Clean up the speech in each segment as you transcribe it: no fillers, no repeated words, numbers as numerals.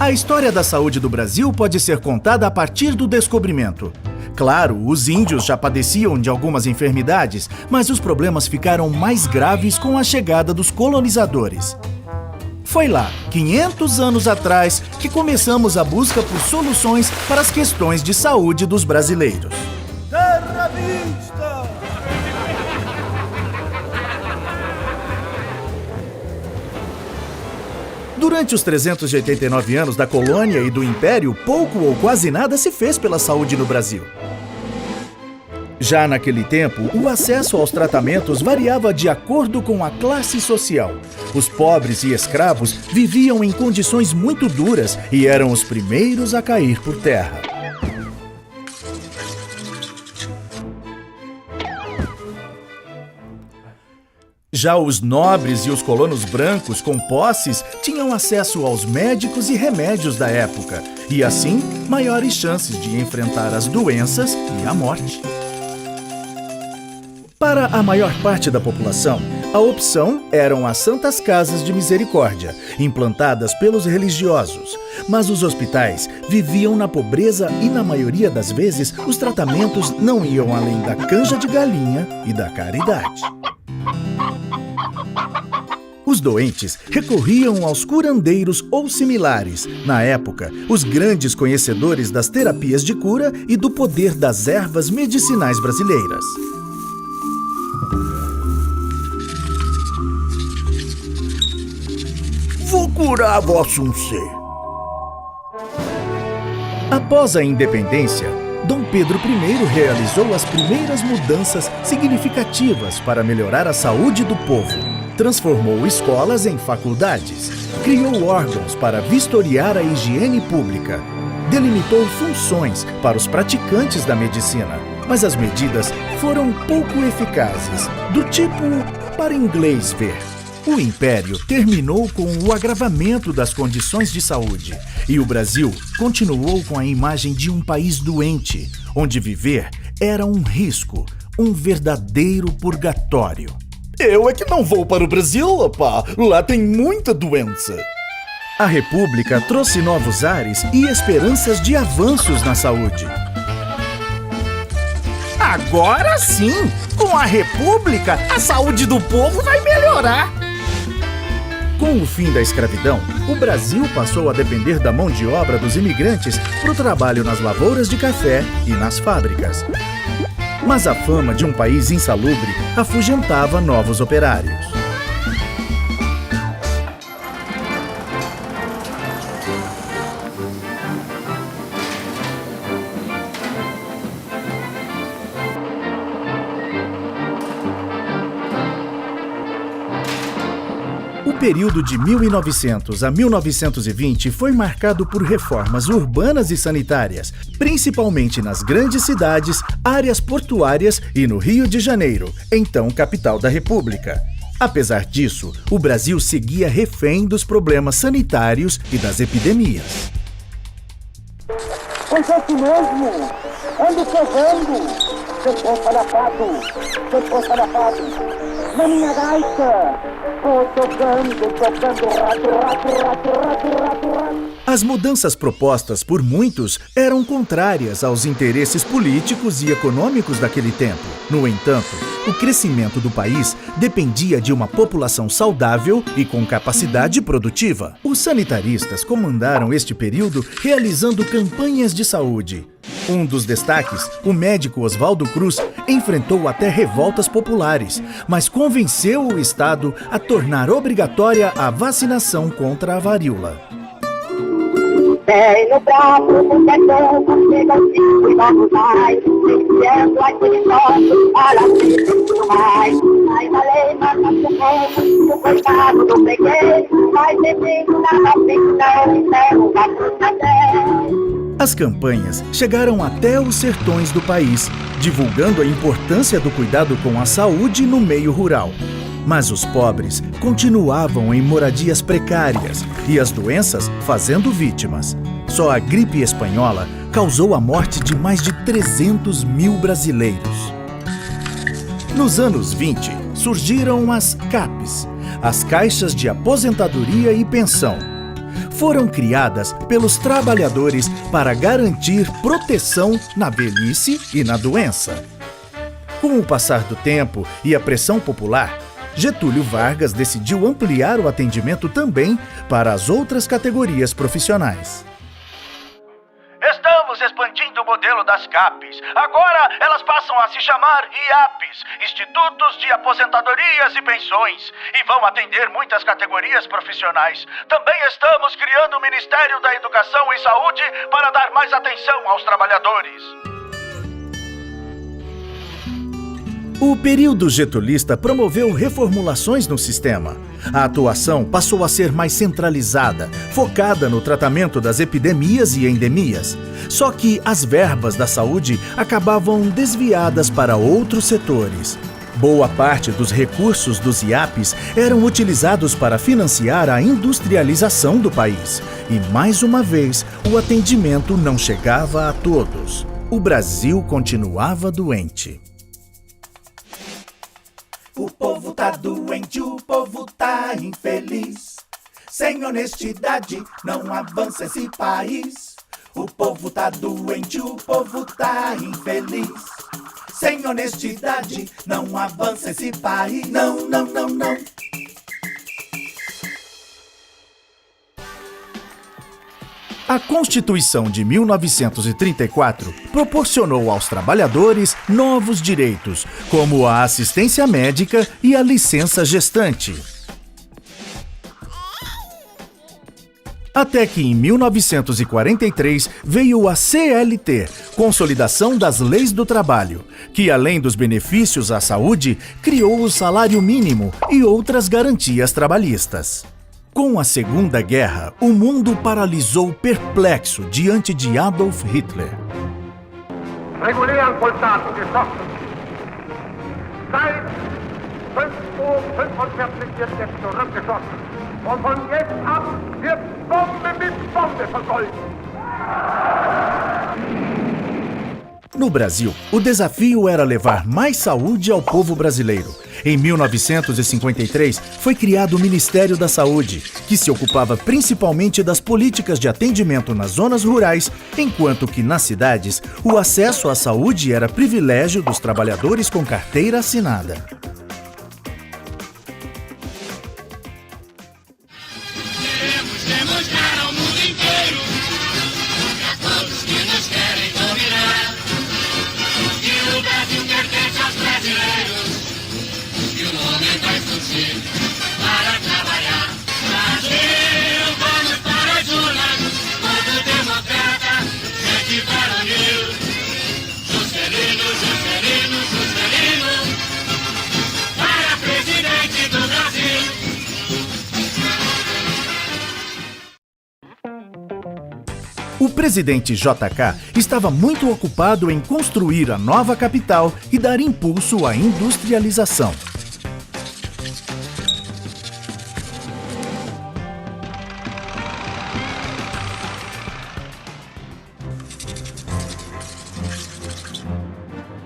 A história da saúde do Brasil pode ser contada a partir do descobrimento. Claro, os índios já padeciam de algumas enfermidades, mas os problemas ficaram mais graves com a chegada dos colonizadores. Foi lá, 500 anos atrás, que começamos a busca por soluções para as questões de saúde dos brasileiros. Terra vista! Durante os 389 anos da colônia e do Império, pouco ou quase nada se fez pela saúde no Brasil. Já naquele tempo, o acesso aos tratamentos variava de acordo com a classe social. Os pobres e escravos viviam em condições muito duras e eram os primeiros a cair por terra. Já os nobres e os colonos brancos com posses tinham acesso aos médicos e remédios da época, e assim, maiores chances de enfrentar as doenças e a morte. Para a maior parte da população, a opção eram as Santas Casas de Misericórdia, implantadas pelos religiosos. Mas os hospitais viviam na pobreza e, na maioria das vezes, os tratamentos não iam além da canja de galinha e da caridade. Os doentes recorriam aos curandeiros ou similares, na época, os grandes conhecedores das terapias de cura e do poder das ervas medicinais brasileiras. Vou curar vosso ser. Após a independência, Dom Pedro I realizou as primeiras mudanças significativas para melhorar a saúde do povo. Transformou escolas em faculdades, criou órgãos para vistoriar a higiene pública, delimitou funções para os praticantes da medicina, mas as medidas foram pouco eficazes, do tipo para inglês ver. O Império terminou com o agravamento das condições de saúde e o Brasil continuou com a imagem de um país doente, onde viver era um risco, um verdadeiro purgatório. Eu é que não vou para o Brasil, rapá. Lá tem muita doença. A República trouxe novos ares e esperanças de avanços na saúde. Agora sim, com a República, a saúde do povo vai melhorar. Com o fim da escravidão, o Brasil passou a depender da mão de obra dos imigrantes para o trabalho nas lavouras de café e nas fábricas. Mas a fama de um país insalubre afugentava novos operários. O período de 1900 a 1920 foi marcado por reformas urbanas e sanitárias, principalmente nas grandes cidades, áreas portuárias e no Rio de Janeiro, então capital da República. Apesar disso, o Brasil seguia refém dos problemas sanitários e das epidemias. Pois é isso mesmo! Ando chovendo! Depois palhaçado! Na minha gaita! Vou tocando, rato. As mudanças propostas por muitos eram contrárias aos interesses políticos e econômicos daquele tempo. No entanto, o crescimento do país dependia de uma população saudável e com capacidade produtiva. Os sanitaristas comandaram este período realizando campanhas de saúde. Um dos destaques, o médico Oswaldo Cruz, enfrentou até revoltas populares, mas convenceu o Estado a tornar obrigatória a vacinação contra a varíola. Vem no braço do perdão, chega ao cinco e vamos mais, iniciando aquele nosso, para sempre tudo mais. Mas a lei mata socorro, o coitado do freguês, mas bem-vindo na ficção, encerro a frustração. As campanhas chegaram até os sertões do país, divulgando a importância do cuidado com a saúde no meio rural. Mas os pobres continuavam em moradias precárias e as doenças fazendo vítimas. Só a gripe espanhola causou a morte de mais de 300 mil brasileiros. Nos anos 20, surgiram as CAPs, as Caixas de Aposentadoria e Pensão. foram criadas pelos trabalhadores para garantir proteção na velhice e na doença. Com o passar do tempo e a pressão popular, Getúlio Vargas decidiu ampliar o atendimento também para as outras categorias profissionais. Estamos expandindo o modelo das CAPs. Agora elas passam a se chamar IAPs, Institutos de Aposentadorias e Pensões, e vão atender muitas categorias profissionais. Também estamos criando o Ministério da Educação e Saúde para dar mais atenção aos trabalhadores. O período getulista promoveu reformulações no sistema. A atuação passou a ser mais centralizada, focada no tratamento das epidemias e endemias. Só que as verbas da saúde acabavam desviadas para outros setores. Boa parte dos recursos dos IAPs eram utilizados para financiar a industrialização do país. E, mais uma vez, o atendimento não chegava a todos. O Brasil continuava doente. O povo tá doente, o povo tá infeliz. Sem honestidade não avança esse país. O povo tá doente, o povo tá infeliz. Sem honestidade não avança esse país. Não, não, não, não. A Constituição de 1934 proporcionou aos trabalhadores novos direitos, como a assistência médica e a licença gestante. Até que em 1943 veio a CLT, Consolidação das Leis do Trabalho, que além dos benefícios à saúde, criou o salário mínimo e outras garantias trabalhistas. Com a Segunda Guerra, o mundo paralisou perplexo diante de Adolf Hitler. Regulären Soldaten geschossen. Seit 5:45 wird jetzt zurückgeschossen. Und von jetzt ab wird Bombe mit Bombe vergolten. No Brasil, o desafio era levar mais saúde ao povo brasileiro. Em 1953, foi criado o Ministério da Saúde, que se ocupava principalmente das políticas de atendimento nas zonas rurais, enquanto que nas cidades, o acesso à saúde era privilégio dos trabalhadores com carteira assinada. Queremos demonstrar ao mundo inteiro, a todos que nos querem dominar, que o Brasil pertence aos brasileiros. O homem vai surgir para trabalhar. Brasil, vamos para as urnas. Povo democrata, gente varonil. Juscelino, Juscelino, Juscelino, para presidente do Brasil. O presidente JK estava muito ocupado em construir a nova capital e dar impulso à industrialização.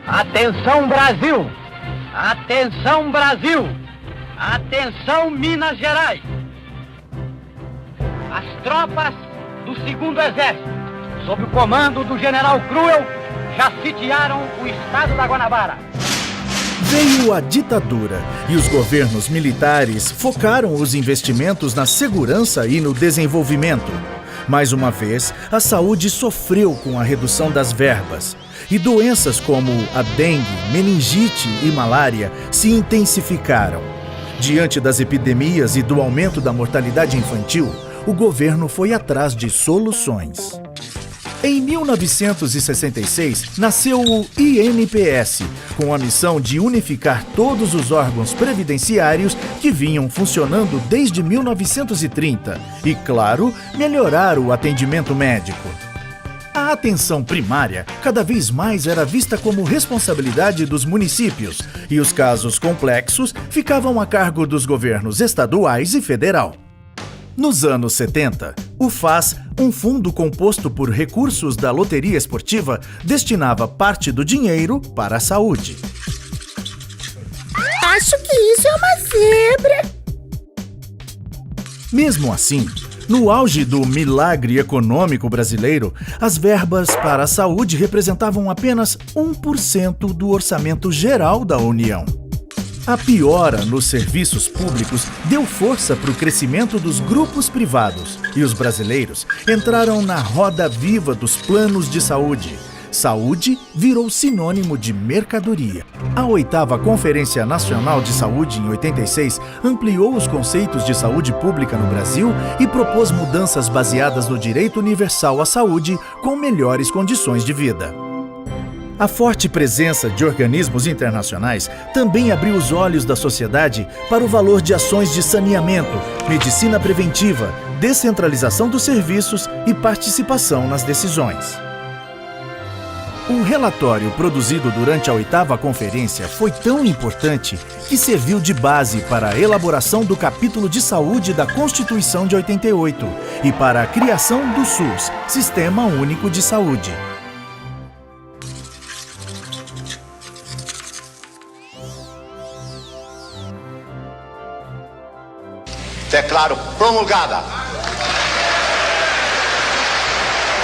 Atenção Brasil! Atenção Brasil! Atenção Minas Gerais! As tropas do 2º Exército, sob o comando do General Cruel, já sitiaram o estado da Guanabara. Veio a ditadura e os governos militares focaram os investimentos na segurança e no desenvolvimento. Mais uma vez, a saúde sofreu com a redução das verbas. E doenças como a dengue, meningite e malária se intensificaram. Diante das epidemias e do aumento da mortalidade infantil, o governo foi atrás de soluções. Em 1966, nasceu o INPS, com a missão de unificar todos os órgãos previdenciários que vinham funcionando desde 1930 e, claro, melhorar o atendimento médico. A atenção primária cada vez mais era vista como responsabilidade dos municípios e os casos complexos ficavam a cargo dos governos estaduais e federal. Nos anos 70, o FAS, um fundo composto por recursos da loteria esportiva, destinava parte do dinheiro para a saúde. Acho que isso é uma zebra. Mesmo assim, No auge do milagre econômico brasileiro, as verbas para a saúde representavam apenas 1% do orçamento geral da União. A piora nos serviços públicos deu força para o crescimento dos grupos privados e os brasileiros entraram na roda viva dos planos de saúde. Saúde virou sinônimo de mercadoria. A 8ª Conferência Nacional de Saúde, em 86, ampliou os conceitos de saúde pública no Brasil e propôs mudanças baseadas no direito universal à saúde com melhores condições de vida. A forte presença de organismos internacionais também abriu os olhos da sociedade para o valor de ações de saneamento, medicina preventiva, descentralização dos serviços e participação nas decisões. O relatório produzido durante a 8ª Conferência foi tão importante que serviu de base para a elaboração do capítulo de saúde da Constituição de 88 e para a criação do SUS, Sistema Único de Saúde. Declaro promulgada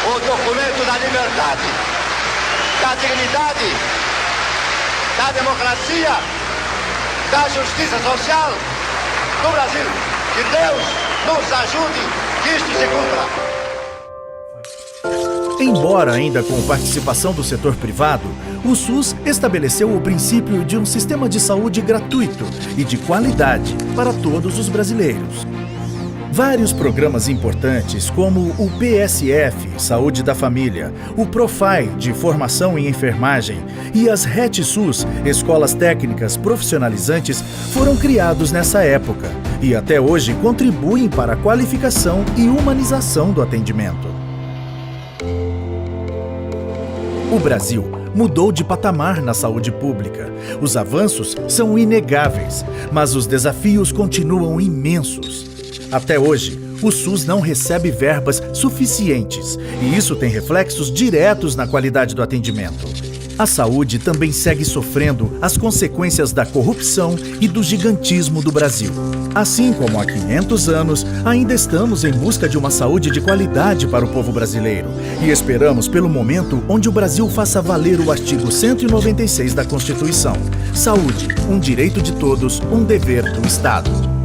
o documento da liberdade, da dignidade, da democracia, da justiça social do Brasil. Que Deus nos ajude que isto se cumpra. Embora ainda com participação do setor privado, o SUS estabeleceu o princípio de um sistema de saúde gratuito e de qualidade para todos os brasileiros. Vários programas importantes, como o PSF, Saúde da Família, o Profai, de Formação em Enfermagem, e as RET-SUS, Escolas Técnicas Profissionalizantes, foram criados nessa época e até hoje contribuem para a qualificação e humanização do atendimento. O Brasil mudou de patamar na saúde pública. Os avanços são inegáveis, mas os desafios continuam imensos. Até hoje, o SUS não recebe verbas suficientes e isso tem reflexos diretos na qualidade do atendimento. A saúde também segue sofrendo as consequências da corrupção e do gigantismo do Brasil. Assim como há 500 anos, ainda estamos em busca de uma saúde de qualidade para o povo brasileiro e esperamos pelo momento onde o Brasil faça valer o artigo 196 da Constituição. Saúde, um direito de todos, um dever do Estado.